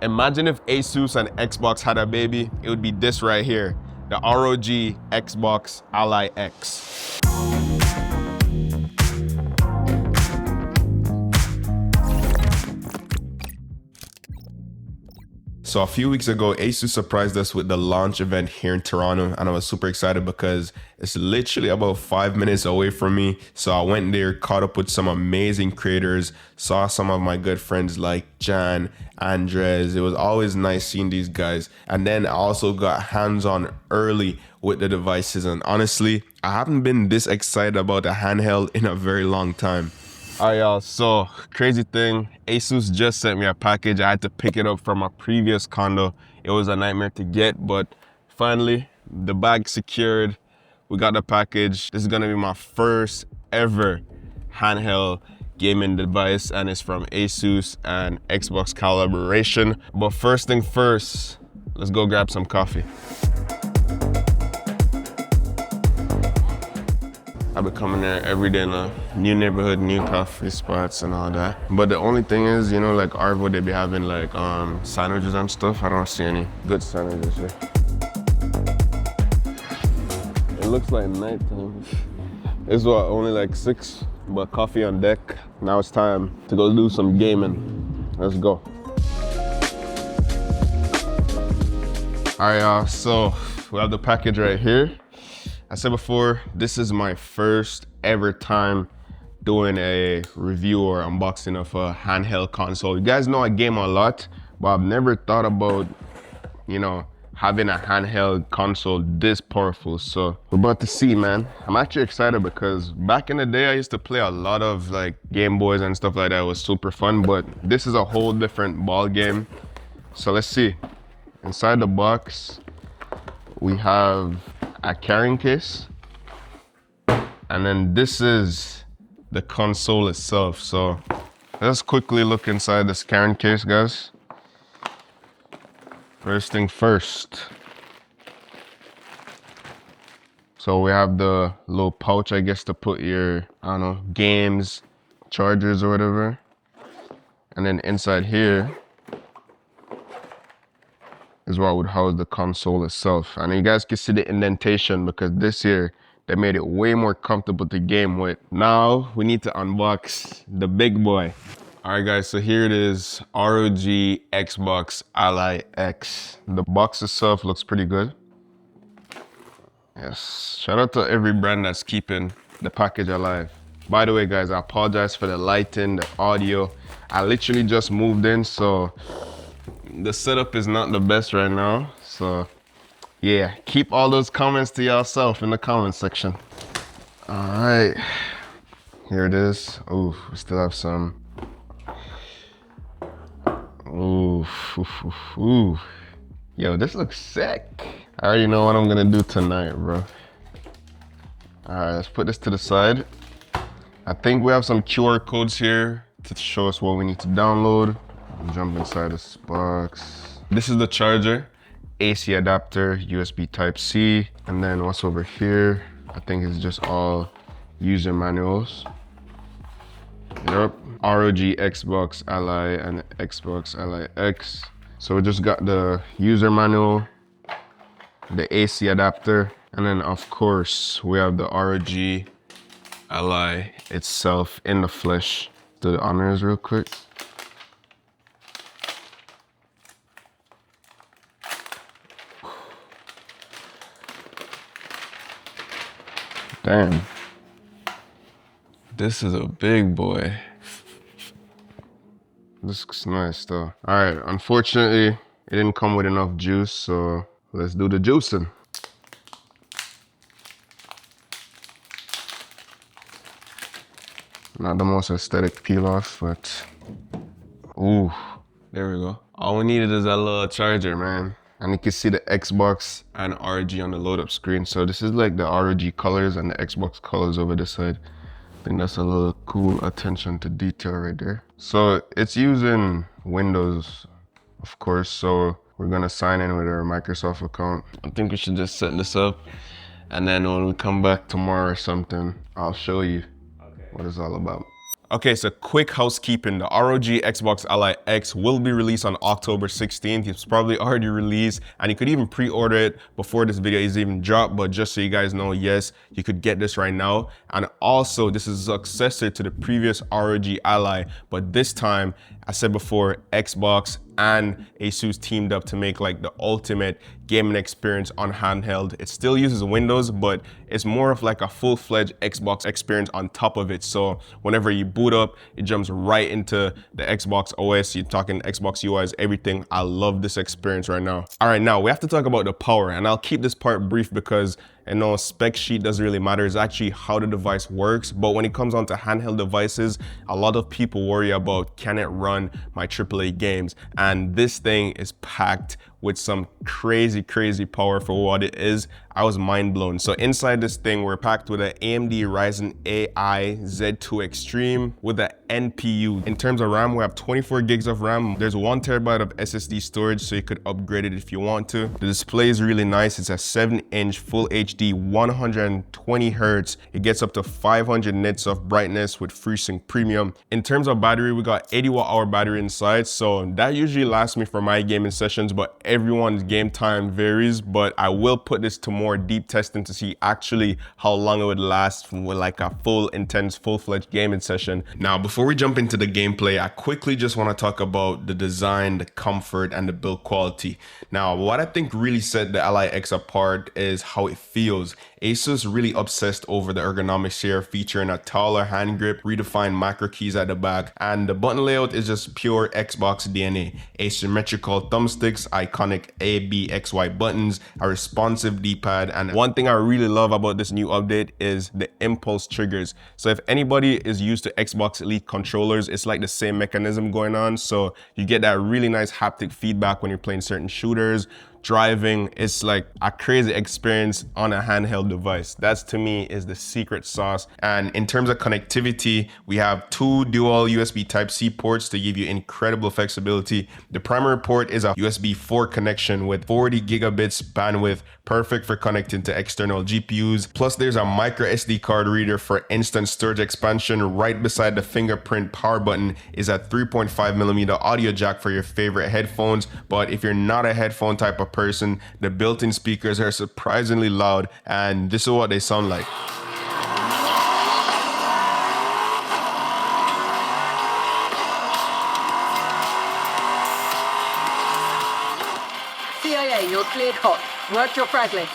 Imagine if ASUS and Xbox had a baby, it would be this right here, the ROG Xbox Ally X. So a few weeks ago, ASUS surprised us with the launch event here in Toronto, and I was super excited because it's literally about 5 minutes away from me. So I went there, caught up with some amazing creators, saw some of my good friends like Jan, Andres. It was always nice seeing these guys. And then I also got hands-on early with the devices, and honestly, I haven't been this excited about a handheld in a very long time. All right, y'all, so crazy thing, ASUS just sent me a package. I had to pick it up from a previous condo. It was a nightmare to get, but finally, the bag secured. We got the package. This is gonna be my first ever handheld gaming device, and it's from ASUS and Xbox collaboration. But first thing first, let's go grab some coffee. I've been coming there every day in a new neighborhood, new coffee spots and all that. But the only thing is, you know, like Arvo, they be having like sandwiches and stuff. I don't see any good sandwiches here. It looks like nighttime. It's what, only like 6, but coffee on deck. Now it's time to go do some gaming. Let's go. All right, y'all, so we have the package right here. I said before, this is my first ever time doing a review or unboxing of a handheld console. You guys know I game a lot, but I've never thought about, you know, having a handheld console this powerful. So we're about to see, man. I'm actually excited because back in the day, I used to play a lot of like Game Boys and stuff like that. It was super fun, but this is a whole different ball game. So let's see. Inside the box, we have a carrying case, and then this is the console itself. So let's quickly look inside this carrying case, guys. First thing first, so we have the little pouch, I guess, to put your, I don't know, games, chargers or whatever. And then inside here is what would house the console itself. And you guys can see the indentation because this here, they made it way more comfortable to game with. Now we need to unbox the big boy. All right, guys, so here it is, ROG Xbox Ally X. The box itself looks pretty good. Yes, shout out to every brand that's keeping the package alive. By the way, guys, I apologize for the lighting, the audio. I literally just moved in, so the setup is not the best right now. So yeah, keep all those comments to yourself in the comment section. All right, here it is. Ooh, we still have some. Ooh, ooh. Yo, this looks sick. I already know what I'm gonna do tonight, bro. All right, let's put this to the side. I think we have some QR codes here to show us what we need to download. Jump inside this box. This is the charger, AC adapter, USB Type-C, and then what's over here, I think it's just all user manuals. Yep, ROG Xbox Ally and Xbox Ally X. So we just got the user manual, the AC adapter, and then of course we have the ROG Ally itself in the flesh. Do the honors real quick. Damn, this is a big boy. This looks nice though. All right, unfortunately, it didn't come with enough juice, so let's do the juicing. Not the most aesthetic peel off, but ooh, there we go. All we needed is that little charger, man. And you can see the Xbox and ROG on the load up screen. So this is like the ROG colors and the Xbox colors over this side. I think that's a little cool attention to detail right there. So it's using Windows, of course. So we're gonna sign in with our Microsoft account. I think we should just set this up. And then when we come back tomorrow or something, I'll show you what it's all about. Okay, so quick housekeeping. The ROG Xbox Ally X will be released on October 16th. It's probably already released, and you could even pre-order it before this video is even dropped. But just so you guys know, yes, you could get this right now. And also, this is a successor to the previous ROG Ally, but this time, I said before, Xbox and ASUS teamed up to make like the ultimate gaming experience on handheld. It still uses Windows, but it's more of like a full-fledged Xbox experience on top of it. So whenever you boot up, it jumps right into the Xbox OS. You're talking Xbox UIs, everything. I love this experience right now. All right, now we have to talk about the power, and I'll keep this part brief because spec sheet doesn't really matter. It's actually how the device works. But when it comes on to handheld devices, a lot of people worry about, can it run my AAA games? And this thing is packed with some crazy power for what it is. I was mind blown. So inside this thing, we're packed with an AMD Ryzen AI Z2 Extreme with an NPU. In terms of RAM, we have 24 gigs of RAM. There's 1 terabyte of SSD storage, so you could upgrade it if you want to. The display is really nice. It's a 7-inch Full HD 120 Hertz. It gets up to 500 nits of brightness with FreeSync Premium. In terms of battery, we got 80 watt-hour battery inside, so that usually lasts me for my gaming sessions, but everyone's game time varies. But I will put this to more deep testing to see actually how long it would last with like a intense full-fledged gaming session. Now, before we jump into the gameplay, I quickly just want to talk about the design, the comfort, and the build quality. Now, what I think really set the Ally X apart is how it feels. ASUS really obsessed over the ergonomics here, featuring a taller hand grip, redefined macro keys at the back, and the button layout is just pure Xbox DNA. Asymmetrical thumbsticks, iconic A, B, X, Y buttons, a responsive D-pad, and one thing I really love about this new update is the impulse triggers. So if anybody is used to Xbox Elite controllers, it's like the same mechanism going on. So you get that really nice haptic feedback when you're playing certain shooters, driving. It's like a crazy experience on a handheld device. That's, to me, is the secret sauce. And in terms of connectivity, we have 2 dual USB Type-C ports to give you incredible flexibility. The primary port is a USB 4 connection with 40 gigabits bandwidth, perfect for connecting to external GPUs. Plus, there's a micro SD card reader for instant storage expansion. Right beside the fingerprint power button is a 3.5mm audio jack for your favorite headphones. But if you're not a headphone type of person, the built-in speakers are surprisingly loud, and this is what they sound like. CIA, you're cleared hot. Work your frag list.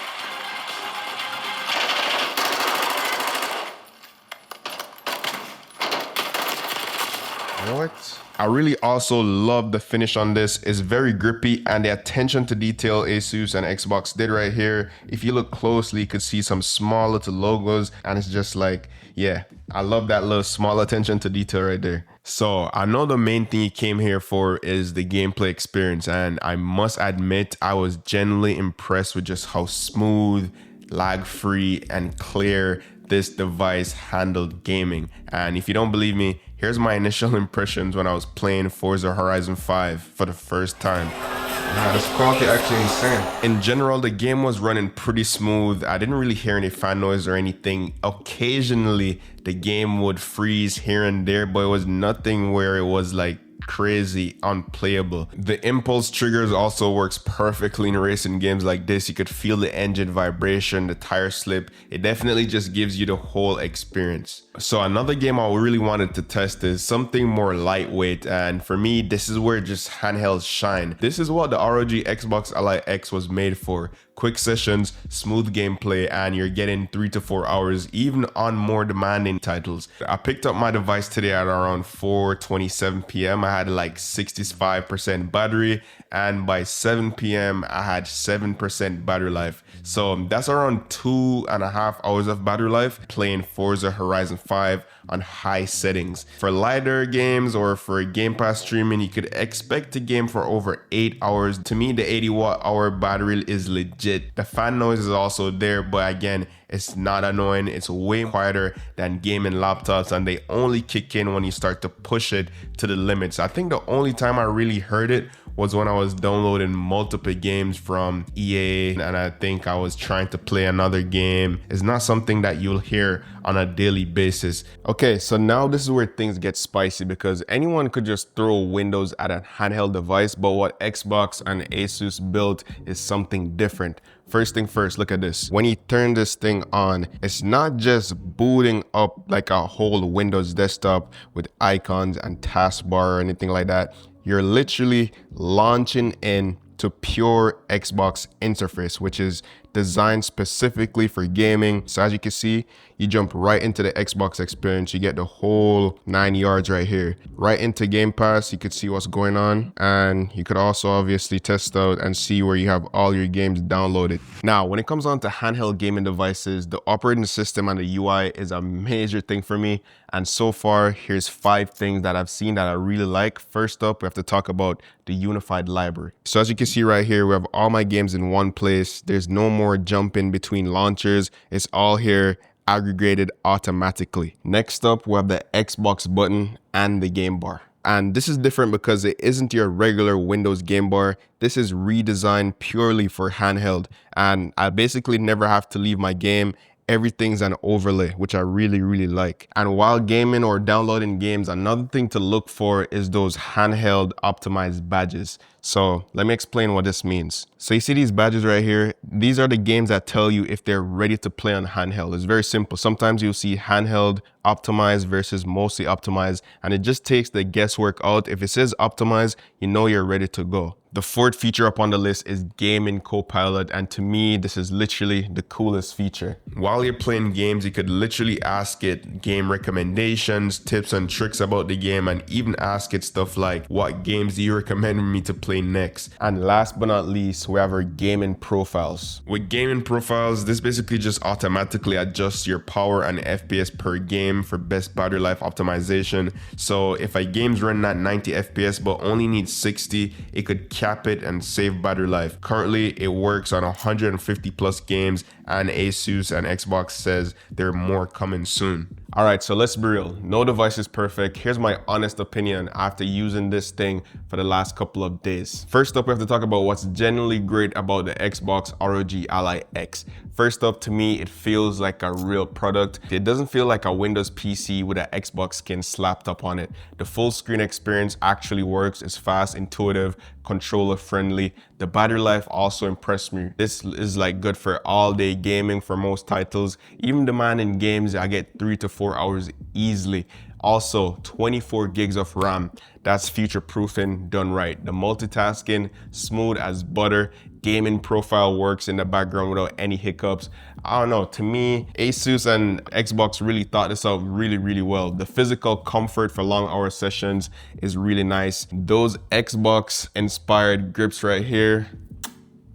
What? I really also love the finish on this. It's very grippy, and the attention to detail ASUS and Xbox did right here. If you look closely, you could see some small little logos, and it's just like, yeah, I love that little small attention to detail right there. So I know the main thing you came here for is the gameplay experience, and I must admit I was genuinely impressed with just how smooth, lag-free, and clear this device handled gaming. And if you don't believe me, here's my initial impressions when I was playing Forza Horizon 5 for the first time. Yeah, this quality actually insane. In general, the game was running pretty smooth. I didn't really hear any fan noise or anything. Occasionally, the game would freeze here and there, but it was nothing where it was like crazy unplayable. The impulse triggers also works perfectly in racing games like this. You could feel the engine vibration, the tire slip. It definitely just gives you the whole experience. So another game I really wanted to test is something more lightweight, and for me, this is where just handhelds shine. This is what the ROG Xbox Ally X was made for. Quick sessions, smooth gameplay, and you're getting 3 to 4 hours even on more demanding titles. I picked up my device today at around 4:27 p.m. I had like 65% battery, and by 7 p.m. I had 7% battery life. So that's around 2.5 hours of battery life playing Forza Horizon 5 on high settings. For lighter games or for Game Pass streaming, you could expect to game for over 8 hours. To me, the 80 watt-hour battery is legit. The fan noise is also there, but again, it's not annoying. It's way quieter than gaming laptops, and they only kick in when you start to push it to the limits. I think the only time I really heard it was when I was downloading multiple games from EA and I think I was trying to play another game. It's not something that you'll hear on a daily basis. Okay, so now this is where things get spicy because anyone could just throw Windows at a handheld device, but what Xbox and ASUS built is something different. First thing first, look at this. When you turn this thing on, it's not just booting up like a whole Windows desktop with icons and taskbar or anything like that. You're literally launching in to pure Xbox interface, which is designed specifically for gaming. So as you can see, you jump right into the Xbox experience. You get the whole 9 yards right here. Right into Game Pass, you could see what's going on. And you could also obviously test out and see where you have all your games downloaded. Now, when it comes on to handheld gaming devices, the operating system and the UI is a major thing for me. And so far, here's 5 things that I've seen that I really like. First up, we have to talk about the unified library. So as you can see right here, we have all my games in one place. There's no more jumping between launchers. It's all here, aggregated automatically. Next up, we have the Xbox button and the game bar. And this is different because it isn't your regular Windows game bar. This is redesigned purely for handheld. And I basically never have to leave my game. Everything's an overlay, which I really like. And while gaming or downloading games, another thing to look for is those handheld optimized badges. So let me explain what this means. So you see these badges right here? These are the games that tell you if they're ready to play on handheld. It's very simple. Sometimes you'll see handheld optimized versus mostly optimized, and it just takes the guesswork out. If it says optimized, you know you're ready to go. The fourth feature up on the list is Gaming Copilot, and to me, this is literally the coolest feature. While you're playing games, you could literally ask it game recommendations, tips and tricks about the game, and even ask it stuff like, what games do you recommend me to play next? And last but not least, we have our gaming profiles. With gaming profiles, this basically just automatically adjusts your power and FPS per game for best battery life optimization. So if a game's running at 90 FPS but only needs 60, it could cap it and save battery life. Currently, it works on 150 plus games, and ASUS and Xbox says there are more coming soon. All right, so let's be real. No device is perfect. Here's my honest opinion after using this thing for the last couple of days. First up, we have to talk about what's genuinely great about the Xbox ROG Ally X. First up, to me, it feels like a real product. It doesn't feel like a Windows PC with an Xbox skin slapped up on it. The full screen experience actually works. It's fast, intuitive, controller friendly. The battery life also impressed me. This is like good for all day gaming for most titles. Even demanding games, I get 3 to 4 hours easily. Also, 24 gigs of RAM. That's future proofing done right. The multitasking, smooth as butter. Gaming profile works in the background without any hiccups. I don't know, to me, ASUS and Xbox really thought this out really well. The physical comfort for long hour sessions is really nice. Those Xbox inspired grips right here,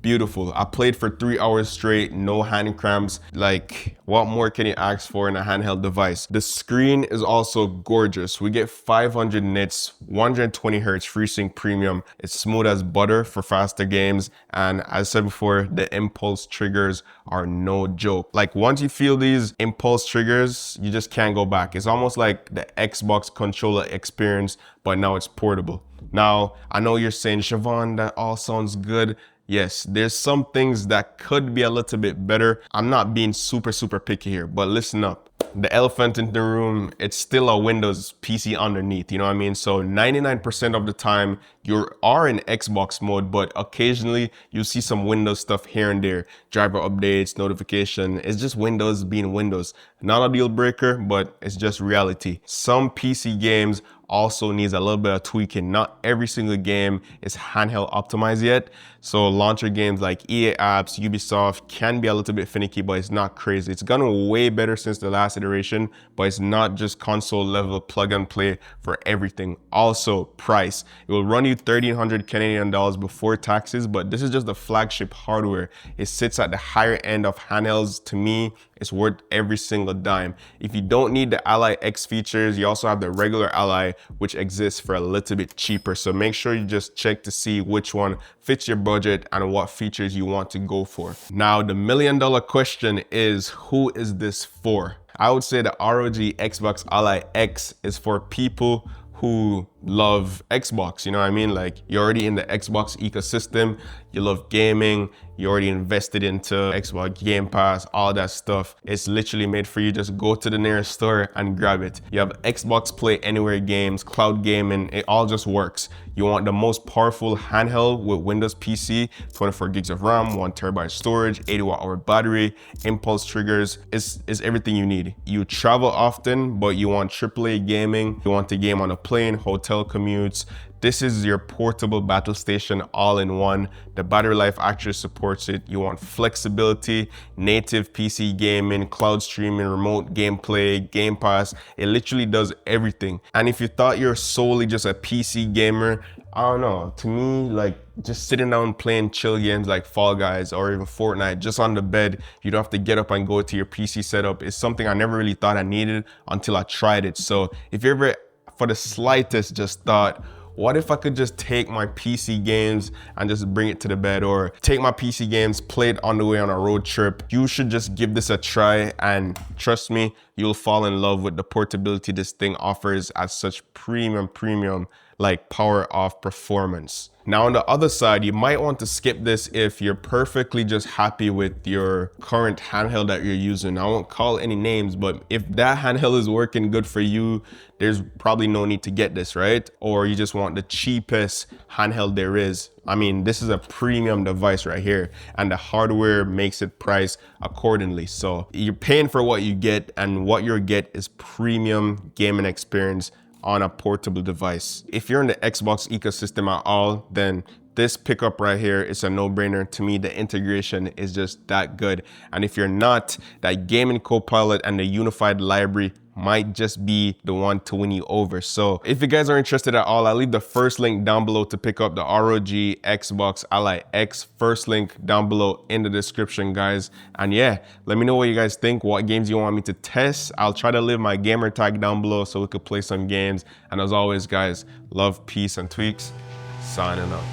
beautiful. I played for 3 hours straight, no hand cramps. Like, what more can you ask for in a handheld device? The screen is also gorgeous. We get 500 nits, 120 hertz FreeSync Premium. It's smooth as butter for faster games. And as I said before, the impulse triggers are no joke. Like, once you feel these impulse triggers, you just can't go back. It's almost like the Xbox controller experience, but now it's portable. Now, I know you're saying, Shevon, that all sounds good. Yes, there's some things that could be a little bit better. I'm not being super picky here, but listen up. The elephant in the room, it's still a Windows PC underneath, you know what I mean? So 99% of the time you are in Xbox mode, but occasionally you see some Windows stuff here and there. Driver updates, notification, it's just Windows being Windows. Not a deal breaker, but it's just reality. Some PC games also needs a little bit of tweaking. Not every single game is handheld optimized yet. So launcher games like EA apps, Ubisoft can be a little bit finicky, but it's not crazy. It's gotten way better since the last iteration, but it's not just console level plug and play for everything. Also, price. It will run you 1,300 Canadian dollars before taxes, but this is just the flagship hardware. It sits at the higher end of handhelds. To me, it's worth every single dime. If you don't need the Ally X features, you also have the regular Ally, which exists for a little bit cheaper. So make sure you just check to see which one fits your budget and what features you want to go for. Now, the million-dollar question is, who is this for? I would say the ROG Xbox Ally X is for people who love Xbox, you know what I mean? Like, you're already in the Xbox ecosystem, you love gaming, you already invested into Xbox Game Pass, all that stuff. It's literally made for you. Just go to the nearest store and grab it. You have Xbox Play Anywhere games, cloud gaming, it all just works. You want the most powerful handheld with Windows PC, 24 gigs of RAM, 1 terabyte storage, 80 watt-hour battery, impulse triggers, is everything you need. You travel often, but you want AAA gaming, you want to game on a plane, hotel commutes. This is your portable battle station all in one. The battery life actually supports it. You want flexibility, native PC gaming, cloud streaming, remote gameplay, Game Pass. It literally does everything. And if you thought you're solely just a PC gamer, I don't know, to me, like just sitting down playing chill games like Fall Guys or even Fortnite, just on the bed, you don't have to get up and go to your PC setup. It's something I never really thought I needed until I tried it. So if you ever, for the slightest, just thought, what if I could just take my PC games and just bring it to the bed, or take my PC games, play it on the way on a road trip? You should just give this a try, and trust me, you'll fall in love with the portability this thing offers at such premium like power off performance. Now on the other side, you might want to skip this if you're perfectly just happy with your current handheld that you're using. I won't call any names, but if that handheld is working good for you, there's probably no need to get this, right? Or you just want the cheapest handheld there is. I mean, this is a premium device right here, and the hardware makes it priced accordingly. So you're paying for what you get, and what you get is premium gaming experience on a portable device. If you're in the Xbox ecosystem at all, then this pickup right here is a no-brainer. To me, the integration is just that good. And if you're not, that gaming copilot and the unified library might just be the one to win you over. So if you guys are interested at all, I'll leave the first link down below to pick up the ROG Xbox Ally X. First link down below in the description, guys. And yeah, let me know what you guys think, what games you want me to test. I'll try to leave my gamer tag down below so we could play some games. And as always, guys, love, peace, and tweaks. Signing out.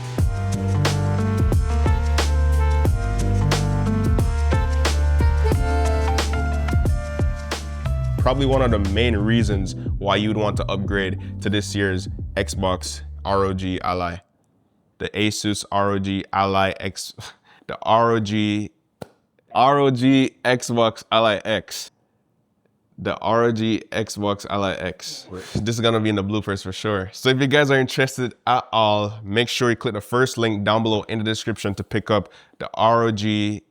Probably one of the main reasons why you'd want to upgrade to this year's Xbox ROG Ally. The ASUS ROG Ally X, the ROG Xbox Ally X. The ROG Xbox Ally X. This is gonna be in the bloopers for sure. So if you guys are interested at all, make sure you click the first link down below in the description to pick up the ROG